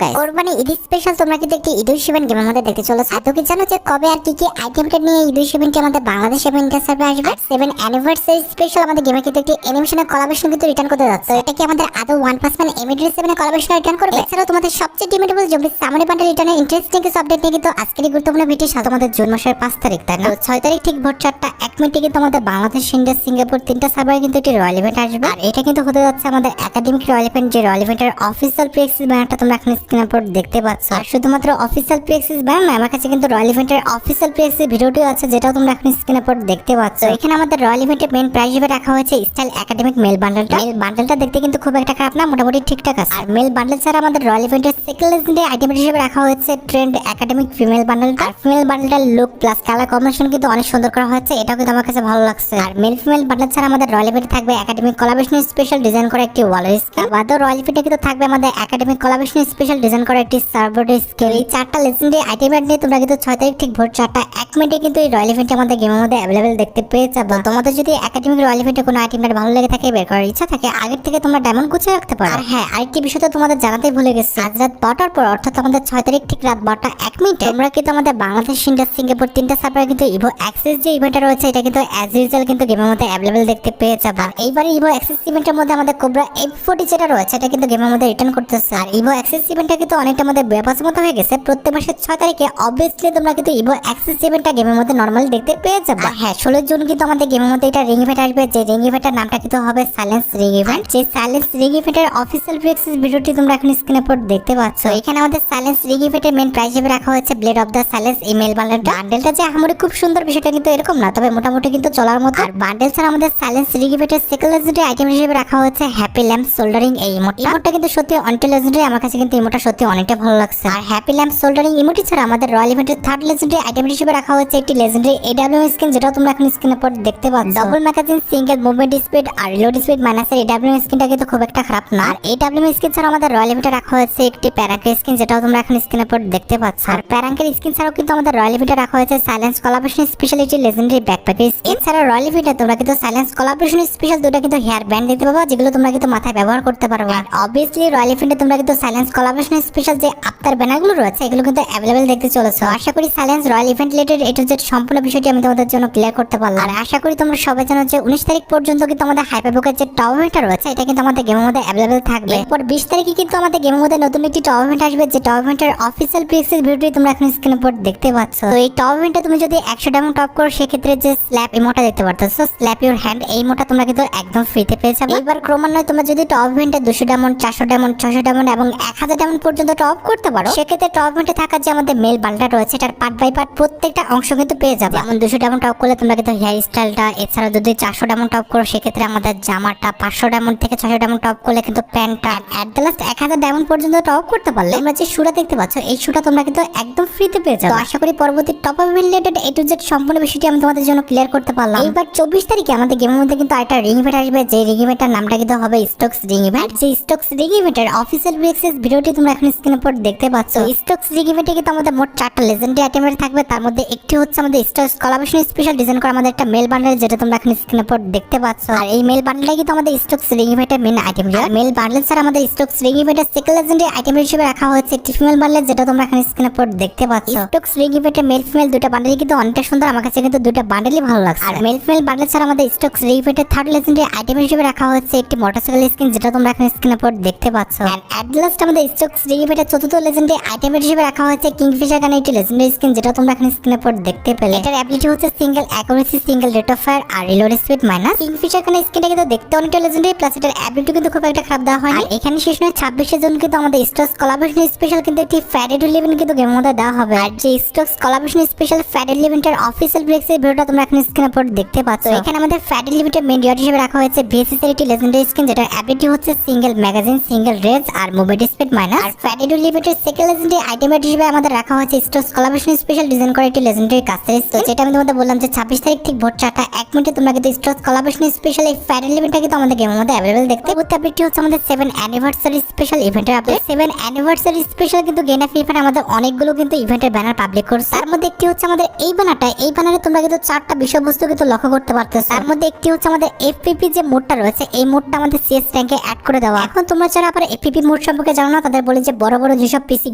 Guys, কোরবানি Eid special তোমরা কিন্তু একটি ঈদ ইভেন্ট গেমের মধ্যে দেখতে চলেছো। আর তুমি জানো যে কবে আর কি আইটেমটা নিয়ে ঈদ ইভেন্টটি আমাদের বাংলাদেশ এবং ইন্ডিয়া সার্ভে আসবে। 7 অ্যানিভার্সারি স্পেশাল আমাদের গেমে কিন্তু একটি অ্যানিমেশনের কোলাবোরেশন কিন্তু রিটার্ন করতে যাচ্ছে। এটা কি আমাদের আদৌ 1% এমিডি 7 এর কোলাবোরেশন রিটার্ন করবে? এছাড়াও তোমাদের সবচেয়ে ডিমেটেবল জম্বি সামনে বান্ডেল রিটার্নের ইন্টারেস্টিং কিছু আপডেট নিয়ে কিন্তু আজকের এই গুরুত্বপূর্ণ ভিডিও সাথে আমাদের জুন মাসের 5 তারিখ, তাই না? 6 তারিখ ঠিক ভোর 4টা 1 মিনিটে কিন্তু আমাদের বাংলাদেশ, ইন্ডিয়া, সিঙ্গাপুর তিনটা সার্ভারে কিন্তু একটি রয়্যাল ইভেন্ট আসবে। আর এটা কিন্তু হতে যাচ্ছে আমাদের একাডেমিক রয়্যাল ইভেন্ট, যে রয়্যাল ইভেন্টের অফিসিয়াল প্রি-অ্যাক্সেস ব্যানারটা তোমরা এখন স্ক্রিনের উপর দেখতে পাচ্ছ। আর শুধুমাত্র অফিসিয়াল প্রি-অ্যাক্সেস ব্যানার না, আমার কাছে কিন্তু রয়্যাল ইভেন্টের অফিসিয়াল প্রি-অ্যাক্সেস ভিডিওটিও আছে, যেটাও তোমরা এখন স্ক্রিনের উপর দেখতে পাচ্ছ। এখানে আমাদের রয়্যাল ইভেন্টের মেইন প্রাইস হিসেবে রাখা হয়েছে স্টাইল একাডেমিক মেল বান্ডেলটা। মেল বান্ডেলটা দেখতে কিন্তু খুব একটা খারাপ না, মোটামুটি ঠিকঠাক আছে। আর মেল বান্ডেল ছাড়া আমাদের রয়্যাল ইভেন্টের সেকেন্ড লেজেন্ডারি আইটেম হিসেবে রাখা হয়েছে ট্রেন্ড একাডেমিক ফিমেল বান্ডেলটা। আর ফিমেল বান্ডেলটার লুক প্লাস কালার কম্বিনেশন কিন্তু অনেক সুন্দর করা হয়েছে, এটাও কিন্তু আমার কাছে ভালো লাগছে। আর মেল ফিমেল বান্ডেল ছাড়া আমাদের রয়্যাল ইভেন্টে থাকবে একাডেমিক কোলাবোরেশন স্পেশাল ডিজাইন করা একটি ওয়ালের স্কিন। বাদও রয়্যাল ইভেন্টে কিন্তু থাকবে আমাদের একাডেমিক কোলাবোরেশন স্পেশাল ডিজাইন করা একটি সার্ভারের স্কিন। এই চারটা লেজেন্ডারি আইটেম নিয়ে তোমরা কিন্তু 6 তারিখ ঠিক ভোর 4টা 1 মিনিটে কিন্তু এই রয়্যাল ইভেন্টে আমাদের গেমের মধ্যে अवेलेबल দেখতে পেয়ে যাবে। তোমাদের যদি একাডেমিক রয়্যাল ইভেন্টে কোনো আইটেমটা ভালো লেগে থাকে, বের করার ইচ্ছা থাকে, আগের থেকে তোমরা ডায়মন্ড গুছিয়ে রাখতে পারো। আর হ্যাঁ, আরেকটি বিষয় তো তোমাদের জানাতেই ভুলে গেছি, আজ রাত 12টার পর অর্থাৎ আমাদের 6 তারিখ ঠিক রাত 12টা 1 মিনিটে তোমরা কিন্তু আমাদের বাংলাদেশ, ইন্ডিয়া, সিঙ্গাপুর তিনটা সার্ভারে কিন্তু ইভো অ্যাক্সেস যে ইভেন্টটা রয়েছে, এটা কিন্তু অ্যাজ ইউজুয়াল কিন্তু গেমের মধ্যে अवेलेबल দেখতে পেয়ে যাবে। এইবারে ইভো অ্যাক্সেস ইভেন্টের মধ্যে আমাদের কোবরা F40 যেটা রয়েছে, এটা কিন্তু গেমের মধ্যে রিটার্ন করতেছে। আর ইভো অ্যাক্সেস ইভেন্টটা কিন্তু অনেকটা আমাদের ব্যাপারের মতো হয়ে গেছে। প্রত্যেক মাসের 6 তারিখে অবভিয়াসলি তোমরা কিন্তু ইভো অ্যাক্সেস ইভেন্টটা গেমের মধ্যে নরমালি দেখতে পেয়ে যাবে। হ্যাঁ, 16 জুন কিন্তু আমাদের গেমের মধ্যে এটা রিং ইভেন্ট আসবে, যে রিং ইভেন্টের নামটা কিন্তু হবে সাইলেন্স রিং ইভেন্ট। যে সাইলেন্স রিং ইভেন্টের অফিসিয়াল প্রি-অ্যাক্সেস ভিডিওটি তোমরা এখন স্ক্রিনের উপর দেখতে পাচ্ছ। এখানে আমাদের সাইলেন্স রিং ইভেন্টের মেইন প্রাইস হিসেবে রাখা হয়েছে blade of the silence email বান্ডেলটা। বান্ডেলটা যে আমাদের খুব সুন্দর, বিষয়টা কিন্তু এরকম না, তবে মোটামুটি কিন্তু চলার মতো। আর বান্ডেল ছাড়া আমাদের সাইলেন্স রিং ইভেন্টের সেকেন্ড লেজেন্ডারি আইটেম হিসেবে রাখা হয়েছে হ্যাপি ল্যাম্প সোল্ডারিং এই ইমোটটা কিন্তু সত্যি অনেকটা লেজেন্ডারি, আমার কাছে কিন্তু ইমোটটা সত্যি অনেকটা ভালো লাগছে। আর হ্যাপি ল্যাম্প সোল্ডারিং ইমোটি ছাড়া আমাদের রয়্যাল ইভেন্টের থার্ড লেজেন্ডারি আইটেম হিসেবে রাখা হয়েছে একটি লেজেন্ডারি AWM স্কিন, যেটাও তোমরা এখন স্ক্রিনের উপর দেখতে পাচ্ছ। Double magazine, single movement speed আর রিলোড স্পিড মাইনাসের AWM স্কিনটা কিন্তু খুব একটা খারাপ না। আর AWM স্কিন ছাড়া আমাদের রয়্যাল ইভেন্টে রাখা হয়েছে একটি প্যারাঙ্কের স্কিন, যেটাও তোমরা এখন স্ক্রিনের উপর দেখতে পাচ্ছ। আর প্যারাঙ্কের স্কিন ছাড়াও কিন্তু আমাদের রয়্যাল ইভেন্টে রাখা হয়েছে সাইলেন্স কোলাবোরেশন স্পেশালিটি লেজেন্ডারি ব্যাকপ্যাকের স্কিন। এছাড়া রয়্যাল ইভেন্টে তোমরা কিন্তু সাইলেন্স কোলাবোরেশন স্পেশাল দুটো কিন্তু হেয়ার ব্যান্ড দিতে পারবে, যেগুলো তোমরা কিন্তু মাথায় ব্যবহার করতে পারবে। আর অবভিয়াসলি রয়্যাল ইভেন্টে তোমরা কিন্তু সাইলেন্স কোলাবোরেশন স্পেশাল যে আফতার ব্যানারগুলো রয়েছে, এগুলো কিন্তু अवेलेबल দেখতে চলেছো। আশা করি silence royal event related A to Z সম্পূর্ণ বিষয়টি আমি তোমাদের জন্য ক্লিয়ার করতে পারলাম। আর আশা করি তোমরা সবাই জানো যে 19 তারিখ পর্যন্ত কিন্তু আমাদের হাইপারবুকের যে টুর্নামেন্টটা রয়েছে, এটা কিন্তু আমাদের গেমের মধ্যে अवेलेबल থাকবে। এরপর 20 তারিখে কিন্তু আমাদের গেমের মধ্যে নতুন একটি টুর্নামেন্ট আসবে, যে টুর্নামেন্টের অফিসিয়াল প্রি-অ্যাক্সেস ভিডিওটি তোমরা এখন স্ক্রিনের উপর দেখতে পাচ্ছ। তো এই টুর্নামেন্টে তুমি যদি 100 ডায়মন্ড টপ করো, সেক্ষেত্রে যে স্ল্যাপ ইমোটা দেখতে পারতেছো, স্ল্যাপ ইউর হ্যান্ড, এই ইমোটা তোমরা কিন্তু একদম ফ্রিতে পেয়ে যাবে। এবার ক্রমান্বয়ে তোমরা যদি টুর্নামেন্টে 200 ডায়মন্ড, 400 ডায়মন্ড, 600 ডায়মন্ড এবং 1000 ডায়মন্ড পর্যন্ত টপ করতে পারো, সেক্ষেত্রে টুর্নামেন্টে থাকা যে আমাদের মেল বান্ডেলটা রয়েছে, এটার পার্ট বাই পার্ট প্রত্যেকটা অংশ কিন্তু পেয়ে যাবে। যেমন 200 ডায়মন্ড টপ করলে তোমরা কিন্তু হেয়ার স্টাইলটা, এছাড়া যদি 400 ডায়মন্ড টপ করো, সেক্ষেত্রে আমাদের জামাটা, 500 ডায়মন্ড থেকে 600 ডায়মন্ড টপ করলে কিন্তু প্যান্টটা, এট দ্য লাস্ট 1000 ডায়মন্ড পর্যন্ত টপ করতে পারলে তোমরা যে শুটা দেখতে পাচ্ছ, এই শুটা তোমরা কিন্তু একদম ফ্রিতে পেয়ে যাবে। তো আশা করি পরবর্তী top up related A to Z সম্পূর্ণ বিষয়টি আমি তোমাদের জন্য ক্লিয়ার করতে পারলাম। এবার 24 তারিখে আমাদের গেমের মধ্যে কিন্তু একটা রিং ইভেন্ট আসবে, যে রিং ইভেন্টের নামটা কিন্তু হবে স্টক্স রিং ইভেন্ট। যে স্টক্স রিং ইভেন্টের অফিসিয়াল প্রি-অ্যাক্সেস ভিডিওটি তোমরা এখন স্ক্রিনের উপর দেখতে পাচ্ছ। স্টক্স রিং ইভেন্টে কিন্তু আমাদের মোট 4টা লেজেন্ডারি আইটেম থাকবে, তার মধ্যে একটি হচ্ছে আমাদের স্টক্স কোলাবোরেশন স্পেশাল ডিজাইন করা আমাদের একটা মেল বান্ডেল, যেটা তোমরা এখন স্ক্রিনের উপর দেখতে পাচ্ছ। আর এই মেল বান্ডেলটা কিন্তু আমাদের স্টক্স রিং ইভেন্টের মেইন আইটেম। মেল বান্ডেল ছাড়া আমাদের স্টক্স রিং ইভেন্টের সেকেন্ড লেজেন্ডারি আইটেম হিসেবে রাখা হয়েছে একটি ফিমেল বান্ডেল, যেটা তোমরা এখন স্ক্রিনের উপর দেখতে পাচ্ছ। স্টক্স রিং ইভেন্টের মেল ফিমেল দুটো বান্ডেলই কিন্তু অনেকটা সুন্দর, আমার কাছে কিন্তু দুটো বান্ডেলই ভালো লাগছে। আর মেল ফিমেল বান্ডেল ছাড়া আমাদের স্টক্স রিং ইভেন্টের থার্ড লেজেন্ডারি আইটেম হিসেবে রাখা হয়েছে একটি মোটরসাইকেল স্কিন, যেটা তোমরা এখন স্ক্রিনের উপর দেখতে পাচ্ছ। এন্ড এট লাস্ট আমাদের স্টক্স রিং ইভেন্টের চতুর্থ লেজেন্ডারি আইটেম হিসেবে রাখা হয়েছে কিংফিশার গানের একটি লেজেন্ডারি স্কিন, যেটা তোমরা এখন স্ক্রিনের উপর দেখতে পেলে। এটার অ্যাবিলিটি হচ্ছে single accuracy, single rate of fire আর রিলোড স্পিড মাইনাস। কিংফিশার গানের স্কিনটা কিন্তু দেখতে অনেকটা লেজেন্ডারি, প্লাস এটার অ্যাবিলিটি কিন্তু খুব একটা খারাপ দেওয়া হয় না। এখানে শেষ নয়, 26 জুন কিন্তু আমাদের স্টক্স কোলাবোরেশন স্পেশাল কিন্তু একটি ফ্যাডেড ইভেন্ট কিন্তু গেমের মধ্যে দেওয়া হবে। আর যে স্টক্স কোলাবোরেশন স্পেশাল ফ্যাডেড ইভেন্টের অফিসিয়াল প্রি-অ্যাক্সেস ভিডিওটা তোমরা এখন স্ক্রিনের উপর দেখতে পাচ্ছ। এখানে আমাদের ফ্যাডেড ইভেন্টের মেইন রিওয়ার্ড হিসেবে রাখা হয়েছে ভিএসএস এর একটি লেজেন্ডারি স্কিন, যেটার অ্যাবিলিটি হচ্ছে সিঙ্গেল ম্যাগাজিন, সিঙ্গেল রেজ আর মুভমেন্ট স্পিড মাইনাস। আর ফ্যাডেড ইভেন্টের সেকেন্ড লেজেন্ডারি আইটেম হিসেবে আমাদের রাখা হয়েছে স্টক্স কোলাবোরেশন স্পেশাল ডিজাইন করা একটি লেজেন্ডারি কাস্টার। তো যেটা আমি তোমাদের বললাম যে 26 তারিখ ঠিক ভোর 4টা 1 মিনিটে তোমরা কিন্তু স্টক্স কোলাবোরেশন স্পেশাল এই ফ্যাডেড ইভেন্টটা কিন্তু আমাদের গেমের মধ্যে अवेलेबल দেখতে। পরবর্তী আপডেটটি হচ্ছে আমাদের 7 অ্যানিভার্সারি স্পেশাল ইভেন্টের আপডেট। 7 অ্যানিভার্সারি স্পেশাল কিন্তু গেম অফ ইভেন্ট আমাদের অনেকগুলো কিন্তু ইভেন্টের ব্যানার পাবলিক করছে। তার মধ্যে একটি হচ্ছে আমাদের এই ব্যানারটা, এই ব্যানারে তোমরা কিন্তু 4টা বিষয়বস্তু কিন্তু লক্ষ্য করতে পারতেছো। তার মধ্যে একটি হচ্ছে আমাদের এফপিপি যে মোডটা রয়েছে, এই মোডটা আমাদের সিএস র্যাঙ্কে অ্যাড করে দেওয়া। এখন তোমরা যারা আবার এফপিপি মোড সম্পর্কে জানো না, তাদের বলি যে বড় বড় যেসব পিসি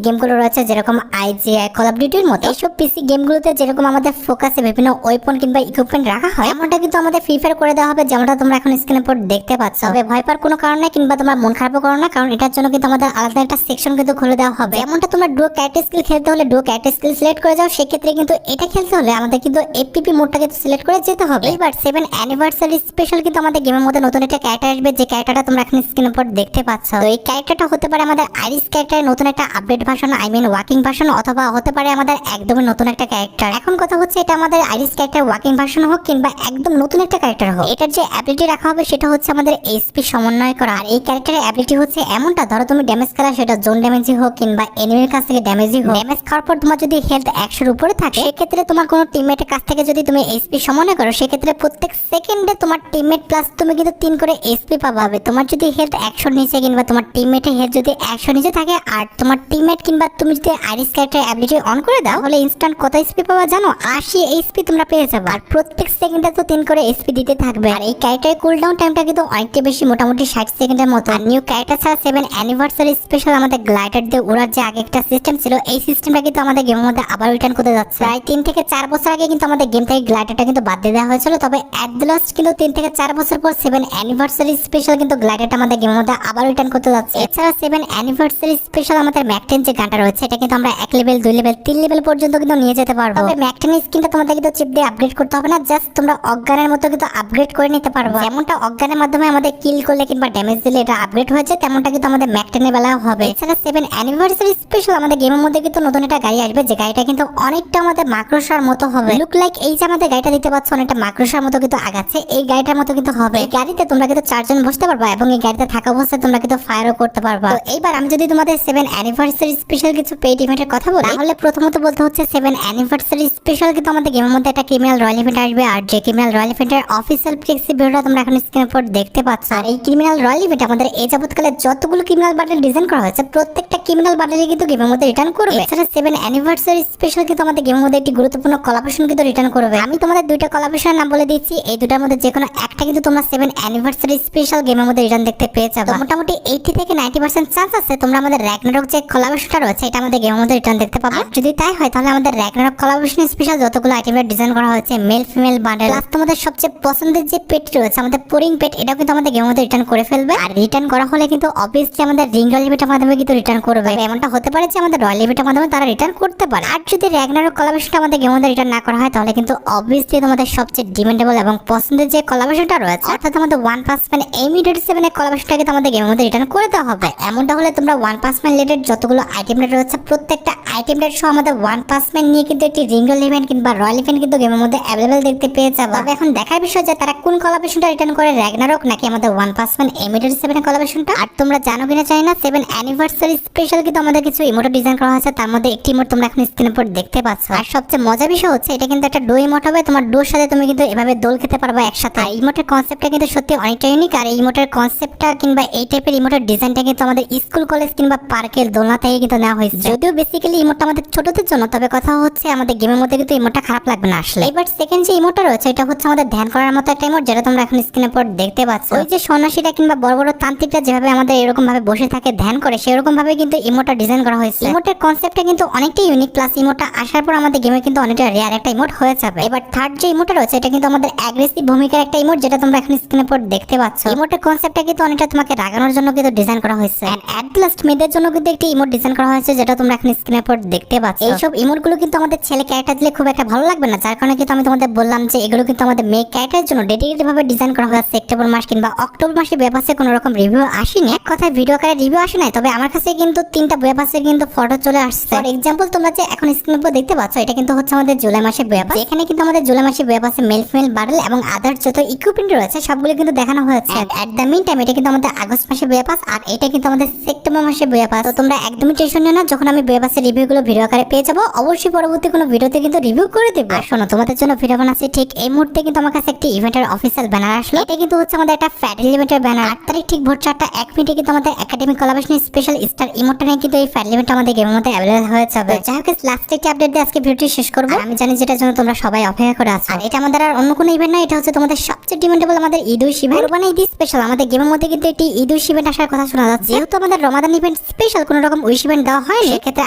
গেমগুলো রয়েছে যেরকম আইজিআই, কল অফ ডিউটির মতো এইসব পিসি গেমগুলোতে যেরকম আমাদের ফোকাসে বিভিন্ন ওয়েপন কিংবা ইকুইপমেন্ট রাখা হয়, এমনটা কিন্তু আমাদের ফ্রি ফায়ার করে দেওয়া হবে, যেমনটা তোমরা এখন স্ক্রিনের উপর দেখতে পাচ্ছ। তবে ভয় পাওয়ার কোনো কারণ নেই কিংবা তোমরা মন খারাপও করো না, কারণ এটার জন্য কিন্তু আমাদের আলাদা একটা সেকশন কিন্তু খুলে দেওয়া হবে। এমনটা তোমরা ডুও ক্যারেক্টার স্কিল খেলতে হলে ডুও ক্যারেক্টার স্কিল সিলেক্ট করে যাও, সেক্ষেত্রে কিন্তু এটা খেলতে হলে আমাদের কিন্তু এফপিপি মোডটা কিন্তু সিলেক্ট করে যেতে হবে। এবার 7 অ্যানিভার্সারি স্পেশাল কিন্তু আমাদের গেমের মধ্যে নতুন একটা ক্যারেক্টার আসবে, যে ক্যারেক্টারটা তোমরা এখন স্ক্রিনের উপর দেখতে পাচ্ছ। তো এই ক্যারেক্টারটা হতে পারে আমাদের আইরিস ক্যারেক্টারের নতুন একটা update version, I mean walking version, অথবা হতে পারে আমাদের একদমই নতুন একটা ক্যারেক্টার। এখন কথা হচ্ছে এটা আমাদের আইরিস ক্যারেক্টার ওয়াকিং ভার্সন হোক কিংবা একদম নতুন একটা ক্যারেক্টার হোক, এটার যে অ্যাবিলিটি রাখা হবে সেটা হচ্ছে আমাদের এইচপি সমন্বয় করা। আর এই ক্যারেক্টারের অ্যাবিলিটি হচ্ছে এমনটা, ধরো তুমি ড্যামেজ খেলা, সেটা জোন ড্যামেজই হোক কিংবা এনিমির কাছ থেকে ড্যামেজই হোক, ড্যামেজ খাওয়ার পর তোমার যদি হেলথ 100 এর উপরে থাকে, সেক্ষেত্রে তোমার কোনো টিমমেটের কাছ থেকে যদি তুমি এইচপি সমন্বয় করো, সেক্ষেত্রে প্রত্যেক সেকেন্ডে তোমার টিমমেট প্লাস তুমি কিন্তু 3 করে এইচপি পাবে। তোমার যদি হেলথ 100 নিচে কিংবা তোমার টিমমেটের হেলথ যদি 100 নিচে থাকে আর তোমার টিমমেট কিংবা তুমি যদি আইরিস ক্যারেক্টার অ্যাবিলিটি অন করে দাও, তাহলে ইনস্ট্যান্ট কত এইচপি পাবা জানো? 80 এইচপি তোমরা পেয়ে যাবে। আর প্রত্যেক সেকেন্ডে তো 3 করে এইচপি দিতে থাকবে। আর এই ক্যারেক্টারের কুলডাউন টাইমটা কিন্তু অনেকটা বেশি, মোটামুটি 60 সেকেন্ডের মতো। আর নিউ ক্যারেক্টার ছাড়া 7 অ্যানিভার্সারি স্পেশাল আমাদের গ্লাইডার দিয়ে উড়ার যে আগে একটা সিস্টেম ছিল, এই সিস্টেমটা কিন্তু আমাদের গেমের মধ্যে আবার রিটার্ন করতে যাচ্ছে। প্রায় 3 থেকে 4 বছর আগে কিন্তু আমাদের গেম থেকে গ্লাইডারটা কিন্তু বাদ দিয়ে দেওয়া হয়েছিল, তবে অ্যাট দ্য লাস্ট কিন্তু 3 থেকে 4 বছর পর 7 অ্যানিভার্সারি স্পেশাল কিন্তু গ্লাইডারটা আমাদের গেমের মধ্যে আবার রিটার্ন করতে যাচ্ছে। এছাড়া 7 অ্যানিভার্সারি স্পেশাল আমাদের ম্যাক-10 যে গানটা রয়েছে, এটা কিন্তু আমরা 1 লেভেল 2 লেভেল 3 লেভেল পর্যন্ত কিন্তু নিয়ে যেতে পারবো। তবে ম্যাক-10 স্কিনটা তোমাদের কিন্তু চিপ দিয়ে আপগ্রেড করতে হবে না, জাস্ট তোমরা অজ্ঞানের মতো কিন্তু আপগ্রেড করে নিতে পারবো। যেমনটা অজ্ঞানের মাধ্যমে আমাদের কিল করলে কিংবা ড্যামেজ দিলে এটা আপগ্রেড হয়েছে, তেমনটা কিন্তু আমাদের ম্যাক-10 এর বেলাও হবে। এছাড়া 7 অ্যানিভার্সারি স্পেশাল আমাদের গেমের মধ্যে কিন্তু নতুন একটা গাড়ি আসবে, যে গাড়িটা কিন্তু অনেকটা আমাদের মাকড়সার মতো হবে। লুক লাইক এই যে আমাদের গাড়িটা দিতে পাচ্ছ, অনেকটা মাকড়সার মতো কিন্তু আগাচ্ছে, এই গাড়িটার মতো কিন্তু হবে। এই গাড়িতে তোমরা কিন্তু 4 জন বসতে পারবা এবং এই গাড়িতে থাকা অবস্থায় তোমরা কিন্তু ফায়ারও করতে পারবা। তো এইবার আমি যদি তোমাদের 7 অ্যানিভার্সারি স্পেশাল কিছু পেইড ইভেন্টের কথা বলি, তাহলে প্রথমত বলতে হচ্ছে 7 অ্যানিভার্সারি স্পেশাল কিন্তু আমাদের গেমের মধ্যে একটা ক্রিমিনাল রয়্যাল ইভেন্ট আসবে। আর যে ক্রিমিনাল রয়্যাল ইভেন্টের অফিসিয়াল পিক্সি ভিডিওটা তোমরা এখন স্ক্রিনের উপর দেখতে পাচ্ছ। আর এই ক্রিমিনাল রয়্যাল ইভেন্ট আমাদের এই যাবতকালে যতগুলো ক্রিমিনাল বান্ডেল ডিজাইন করা হয়েছে, প্রত্যেকটা ক্রিমিনাল বান্ডেলই কিন্তু গেমের মধ্যে রিটার্ন করবে। এছাড়া 7 অ্যানিভার্সারি স্পেশাল কিন্তু আমাদের গেমের মধ্যে একটি গুরুত্বপূর্ণ কোলাবোরেশন কিন্তু রিটার্ন করবে। আমি তোমাদের দুইটা কোলাবোরেশনের নাম বলে দিচ্ছি, এই দুটার মধ্যে যে কোনো একটা কিন্তু তোমরা 7 অ্যানিভার্সারি স্পেশাল গেমের মধ্যে রিটার্ন দেখতে পেয়ে যাবে। মোটামুটি 80 থেকে 90% চান্স আছে তোমরা আমাদের র্যাগনারক যে কোলাবোরেশনটা রয়েছে, এটা আমাদের গেমের মধ্যে রিটার্ন দেখতে পাবে। যদি তাই হয় তাহলে আমাদের র্যাগনারক কোলাবোরেশন স্পেশাল যতগুলো আইটেমের ডিজাইন করা হয়েছে, মেল ফিমেল বান্ডেল প্লাস তোমাদের সবচেয়ে পছন্দের যে পেট রয়েছে আমাদের পোরিং পেট, এটাও কিন্তু আমাদের গেমের মধ্যে রিটার্ন করে ফেলবে। আর রিটার্ন করা হলে কিন্তু অবভিয়াসলি আমাদের রিং রয়্যাল ইভেন্টের মাধ্যমে কিন্তু রিটার্ন করবে। এমনটা হতে পারে যে আমাদের রয়্যাল ইভেন্টের মাধ্যমে তারা রিটার্ন করতে পারে। আর যদি র্যাগনারক কোলাবোরেশনটা আমাদের গেমের মধ্যে রিটার্ন না করা হয়, তাহলে কিন্তু অবভিয়াসলি তোমাদের সবচেয়ে ডিমান্ডেবল এবং পছন্দের যে কোলাবোরেশনটা রয়েছে, অর্থাৎ আমাদের ওয়ান পাস ম্যান M87 এর কোলাবোরেশনটা কিন্তু আমাদের গেমের মধ্যে রিটার্ন করে দেওয়া হবে। এমনটা হলে তোমরা ওয়ান পাস ম্যান রিলেটেড যতগুলো আইটেম রেট রয়েছে, প্রত্যেকটা আইটেম রেট সহ আমাদের ওয়ান পাস ম্যান নিয়ে কিন্তু একটি রিং রয়্যাল ইভেন্ট কিংবা রয়্যাল ইভেন্ট কিন্তু গেমের মধ্যে অ্যাভেলেবল দেখতে পেয়ে যাবে। তবে এখন দেখার বিষয় যে তারা কোন কোলাবোরেশনটা রিটার্ন করে, র্যাগনারক নাকি আমাদের ওয়ান পাস ম্যান M87 এর কোলাবোরেশনটা। আর তোমরা জানো কিনা জানি না, 7 অ্যানিভার্সারি স্পেশাল কিন্তু আমাদের কিছু ইমোট ডিজাইন করা হয়েছে, তার মধ্যে একটি ইমোট তোমরা এখন স্ক্রিনের উপর দেখতে পাচ্ছ। আর সবচেয়ে মজার বিষয় হচ্ছে এটা কিন্তু একটা ডো ইমোট হবে, তোমার ডোর সাথে তুমি কিন্তু এভাবে দোল খেতে পারবে একসাথে। আর ইমোটের কনসেপ্টটা কিন্তু সত্যি অনেকটা ইউনিক। আর এই ইমোটের কনসেপ্টটা কিংবা এই টাইপের ইমোটের ডিজাইনটা কিন্তু আমাদের স্কুল কলেজ কিংবা পার্কের দোলনা থেকে কিন্তু নেওয়া হয়েছে। যদিও বেসিক্যালি ইমোটটা আমাদের ছোটদের জন্য, তবে কথা হচ্ছে আমাদের গেমের মধ্যে কিন্তু ইমোটটা খারাপ লাগবে না আসলে। এবার সেকেন্ড যে ইমোটটা রয়েছে, এটা হচ্ছে আমাদের ধ্যান করার মতো একটা ইমোট, যেটা তোমরা এখন স্ক্রিনের উপর দেখতে পাচ্ছ। ওই যে সন্ন্যাসীরা কিংবা বড় বড় তান্ত্রিকরা যেভাবে আমাদের এরকম ভাবে বসে থাকে ধ্যান করে, সেরকম ভাবে কিন্তু ইমোটটা ডিজাইন করা হয়েছে। ইমোটের কনসেপ্টটা কিন্তু অনেকটা ইউনিক, প্লাস ইমোটটা আসার পর আমাদের গেমে কিন্তু অনেকটা রেয়ার একটা ইমোট হয়ে যাবে। এবার থার্ড যে ইমোটটা রয়েছে, এটা কিন্তু আমাদের অ্যাগ্রেসিভ ভূমিকার একটা ইমোট, যেটা তোমরা এখন স্ক্রিনের উপর দেখতে পাচ্ছ। ইমোটের কনসেপ্টটা কিন্তু অনেকটা তোমাকে রাগানোর জন্য কিন্তু ডিজাইন করা হয়েছে। এন্ড অ্যাট লাস্ট মেয়েদের জন্য কিন্তু একটি ইমোট ডিজাইন করা হয়েছে, যেটা তোমরা এখন স্ক্রিনের উপর দেখতে পাচ্ছ। এইসব ইমোটগুলো কিন্তু আমাদের ছেলে ক্যারেক্টার দিলে খুব একটা ভালো লাগবে না, যার কারণে কিন্তু আমি তোমাদের বললাম যে এগুলো কিন্তু আমাদের মেয়ে ক্যারেক্টারের জন্য ডেডিকেটেড ভাবে ডিজাইন করা হয়েছে। সেপ্টেম্বর মাস কিংবা অক্টোবর মাসে বেবাসে কোনো রকম রিভিউ আসেনি, এক কথায় ভিডিও আকারে রিভিউ আসে নাই, তবে আমার কাছে কিন্তু 3টা বেবাসের কিন্তু ফটো চলে আসছে। ফর এক্সাম্পল তোমরা যে এখন স্ক্রিনের উপর দেখতে পাচ্ছ, এটা কিন্তু হচ্ছে আমাদের জুলাই মাসে বেবাস। এখানে কিন্তু আমাদের জুলাই মাসে বেবাসে মেল ফিমেল বান্ডেল এবং আদার যত ইকুইপমেন্ট রয়েছে সবগুলো কিন্তু দেখানো হয়েছে। এট দ্য মিন টাইম এটা কিন্তু আমাদের আগস্ট মাসে বেবাস, আর এটা কিন্তু আমাদের সেপ্টেম্বর মাসে বেবাস। তো তোমরা একদমই টেনশন নিও না, যখন আমি বেবাসের রিভিউ রিভিউগুলো ভিডিও আকারে পেয়ে যাবো। অবশ্যই পরবর্তী কোনো ভিডিওতে কিন্তু রিভিউ করে দেবো। আর শোনো, তোমাদের জন্য ভিডিও বানাচ্ছি ঠিক এই মুহূর্তে কিন্তু আমার কাছে একটি ইভেন্টের অফিসিয়াল ব্যানার আসলো। এটা কিন্তু হচ্ছে আমাদের একটা ফ্যাটেল ইভেন্টের ব্যানার। 8 তারিখ ঠিক ভোর 4:01 কিন্তু আমাদের একাডেমিক কোলাবরেশন স্পেশাল স্টার ইমোটটা নিয়ে কিন্তু এই ফ্যাটেল ইভেন্ট আমাদের গেমের মধ্যে অ্যাভেলেবল হয়ে যাবে। যাই হোক, লাস্ট একটি আপডেট দিয়ে আজকে ভিডিওটি শেষ করবো। আমি জানি যেটার জন্য তোমরা সবাই অপেক্ষা করে আছো। আর এটা আমাদের আর অন্য কোনো ইভেন্ট না, এটা হচ্ছে তোমাদের সবচেয়ে ডিমান্ডেবল আমাদের ঈদ উইশ ইভেন্ট। কোরবানি ঈদ স্পেশাল আমাদের গেমের মধ্যে কিন্তু একটি ঈদ উইশ ইভেন্ট আসার কথা শোনা যাচ্ছে। যেহেতু আমাদের রমাদান ইভেন্ট স্পেশাল কোনো রকম উইশ ইভেন্ট দেওয়া হয়নি, সেক্ষেত্রে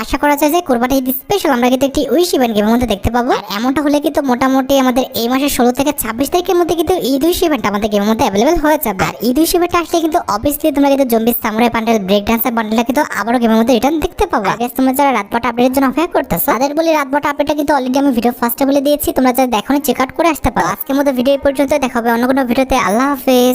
আশা করা যায় যে কোরবানি ঈদ স্পেশাল আমরা কিন্তু একটি উইশ ইভেন্ট গেমের মধ্যে দেখতে পাবো। আর এমনটা হলে কিন্তু মোটামুটি আমাদের এই মাসের 16 থেকে 26 তারিখের মধ্যে কিন্তু ঈদ উইশ ইভেন্ট আমাদের গেমের মধ্যে অ্যাভেলেবল হয়ে যাবে। আর ঈদ উইশ ইভেন্ট আসলে কিন্তু অবভিয়াসলি তোমরা কিন্তু zombie samurai bundle, break dancer বান্ডেলটা কিন্তু আবারও গেমের মধ্যে রিটার্ন দেখতে পাবো। আগে তোমরা যারা রাতভর আপডেটের জন্য অপেক্ষা করতেছো, তাদের বলি রাতভর আপডেটটা কিন্তু অলরেডি আমি ভিডিও ফার্স্টে বলে দিয়েছি, তোমরা যারা দেখোনি চেক আউট করে আসতে পারো। আজকের মতো ভিডিও এই পর্যন্ত, দেখা হবে অন্য কোনো ভিডিওতে। আল্লাহ হাফেজ।